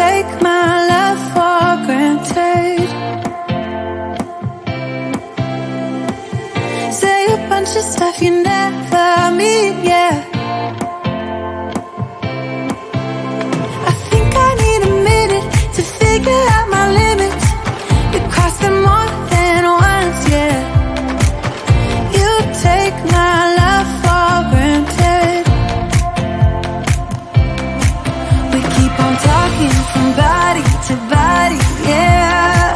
take my love for granted. Say a bunch of stuff you never mean, yeah. I think I need a minute to figure out my limits. You cross them more than once, yeah. You take my love for granted. We keep on talking from body to body, yeah.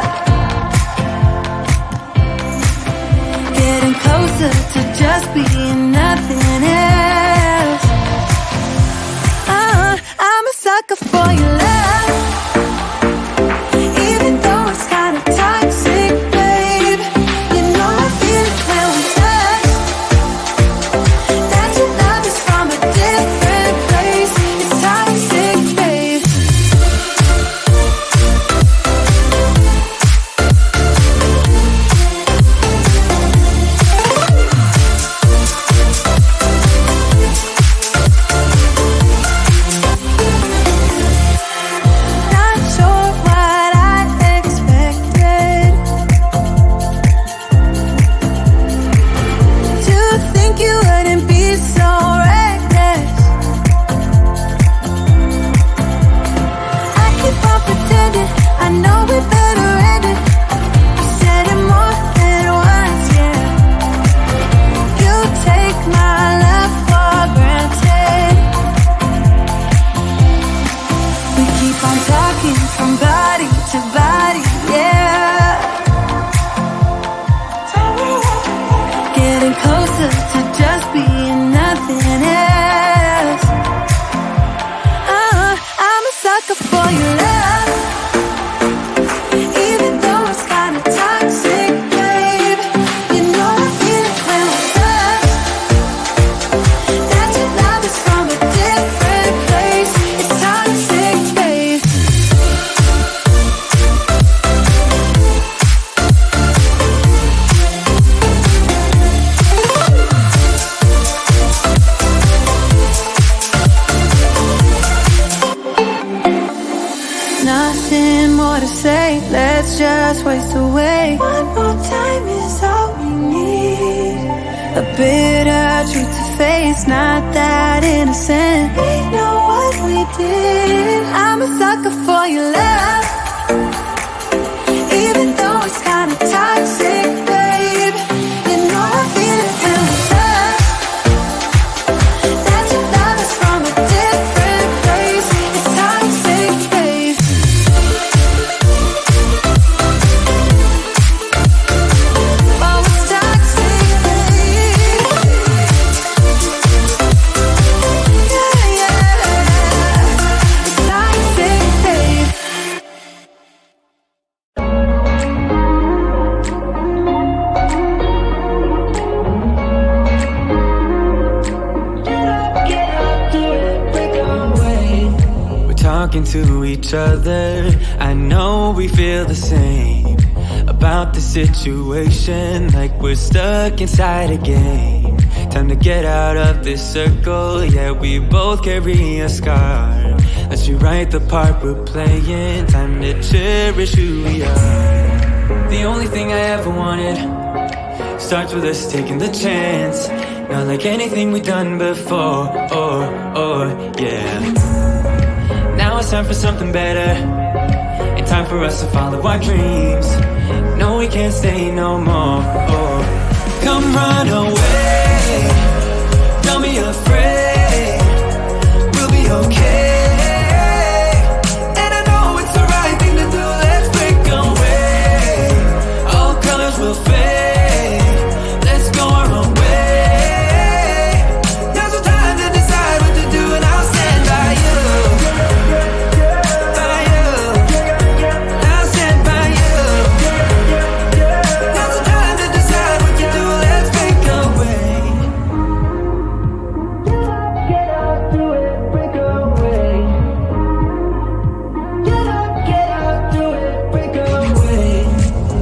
Getting closer to just being nothing else. I'm a sucker for your love, even though it's kinda toxic, babe. You know I feel it when we touch, that your love is from a different place. It's toxic, babe. Not sure what I expected. To think you wouldn't be so reckless. I keep on pretending I know we better end it. I said it more than once, yeah. You take my love for granted. We keep on talking from body to body, yeah. Getting closer to just being nothing else. I'm a sucker for your love, even though it's kinda toxic, babe. You know I feel it when we touch, that your love is from a different place. It's toxic, babe. Nothing more to say, let's just waste away. One more time is all we need. A bitter truth to face, not that innocent. We know what we did. I'm a sucker for your love, even though it's kinda toxic, babe. You know I feel it when we touch, that your love is from a different place. It's toxic, babe. Oh, it's toxic, babe. Yeah, yeah. It's toxic, babe. We're talking to each other. I know we feel the same about the situation, like we're stuck inside a game. Time to get out of this circle. Yeah, we both carry a scar. Let's rewrite the part we're playing. Time to cherish who we are. The only thing I ever wanted starts with us taking the chance. Not like anything we've done before. Yeah. Now it's time for something better, and time for us to follow our dreams. No, we can't stay no more. Come run away, don't be afraid, we'll be okay. And I know it's the right thing to do, let's break away. All colors will fade, let's go our own way. Now's the time to decide what to do, and I'll stand by you. By you, I'll stand by you. Now's the time to decide what to do, let's break away. Get up, do it, break away. Get up, do it, break away.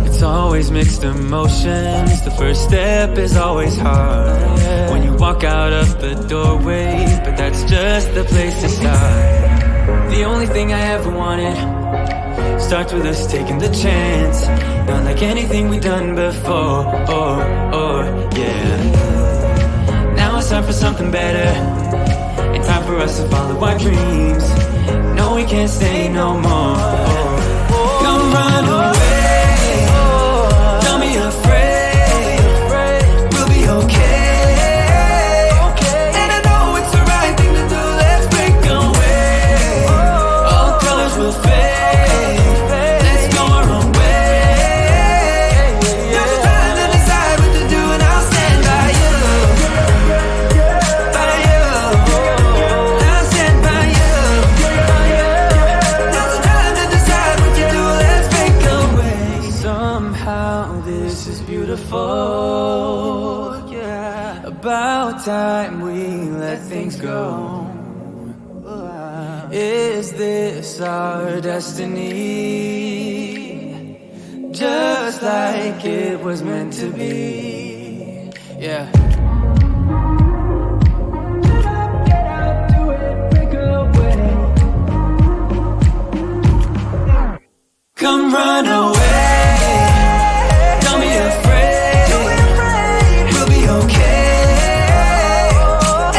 It's always mixed emotions. The first step is always hard when you walk out of the doorway, but that's just the place to start. The only thing I ever wanted starts with us taking the chance. Not like anything we've done before, yeah. Now it's time for something better, and time for us to follow our dreams. No, we can't stay no more. Come run away, don't be afraid, we'll be okay. And I know it's the right thing to do, let's break away. All colors will fade, let's go our own way. Now's the time to decide what to do, and I'll stand by you. By you, I'll stand by you. Now's the time to decide what to do, let's break away. Somehow this is beautiful, yeah. About time we let things go. Is this our destiny? Just like it was meant to be, yeah. Get out, do it, break away. Come run away, don't be afraid, we'll be okay.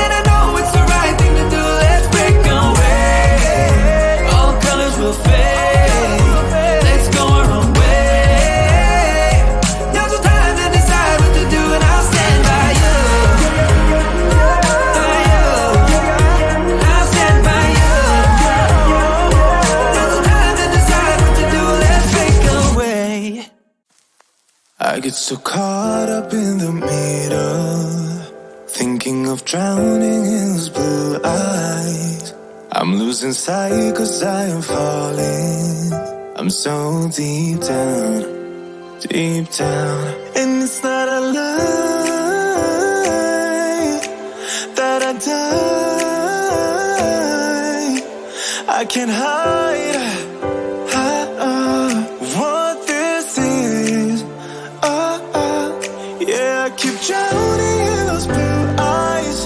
And I know it's the right thing to do, let's break away. All colors will fade, let's go our own way. Now's the time to decide what to do, and I'll stand by you. By you, I'll stand by you. Now's the time to decide what to do, let's break away. I get so caught up in the middle, thinking of drowning in those blue eyes. I'm losing sight 'cause I am falling. I'm so deep down, and it's not a lie that I die. I can't hide what this is. Yeah, I keep drowning in those blue eyes,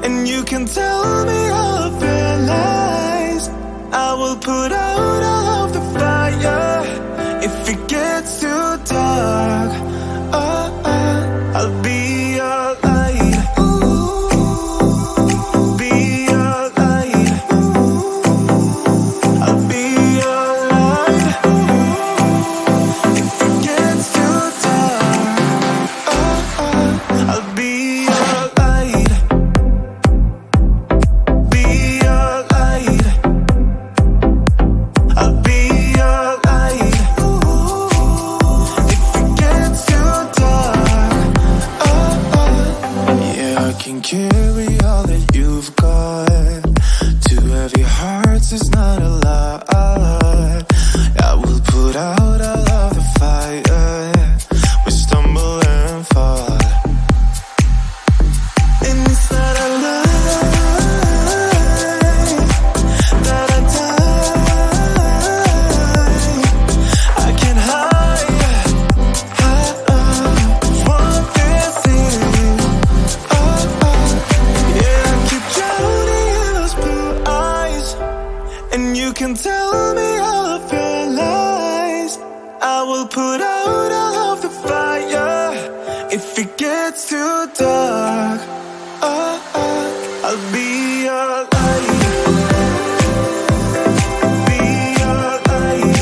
and you can tell me all of your lies. I will put out all of the fire if it gets too dark. I'll be your light. Be your light. I'll be your light. If it gets too dark, I'll be your light. Be your light. I'll be your light. If it gets too dark, yeah, I can carry all that you've got. Two heavy hearts is not a lot. I will put out all of the fire. We stumble and fall, and it's not a lie that I die. I can't hide what this is. Yeah, I keep drowning in those blue eyes, and you can tell me all of your lies. I will put out all of the fire if it gets too dark. I'll be your light. Be your light.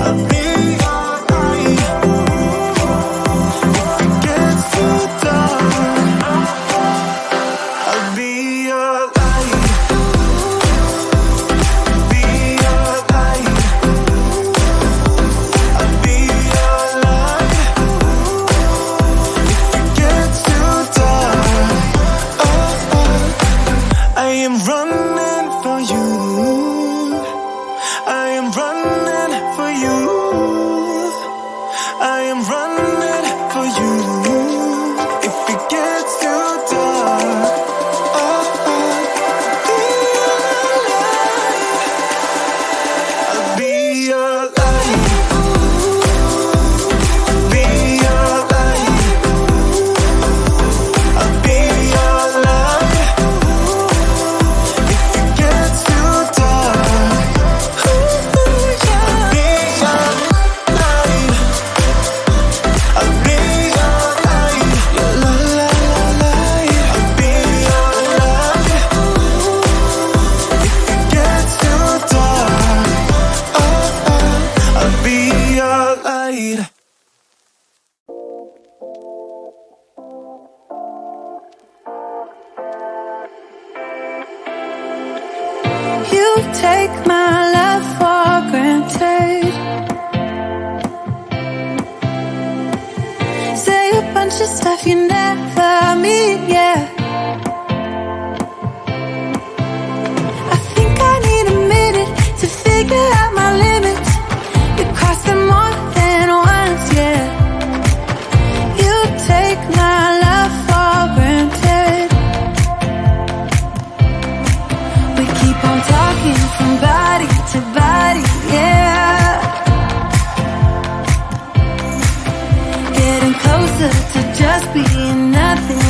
I'll be your light. If it gets too dark, I'll be your light. Be your light. I'll be your light. If it gets too dark, I am running for you. I am running for you. I am running for you. If it gets too dark, I'll be your light. Be your light. I'll be your light. If it take my love for granted. Say a bunch of stuff you never mean, yeah. I think I need a minute to figure out my limits. You cross them more than once, yeah. You take my love for granted. We keep on talking from body to body, yeah. Getting closer to just being nothing.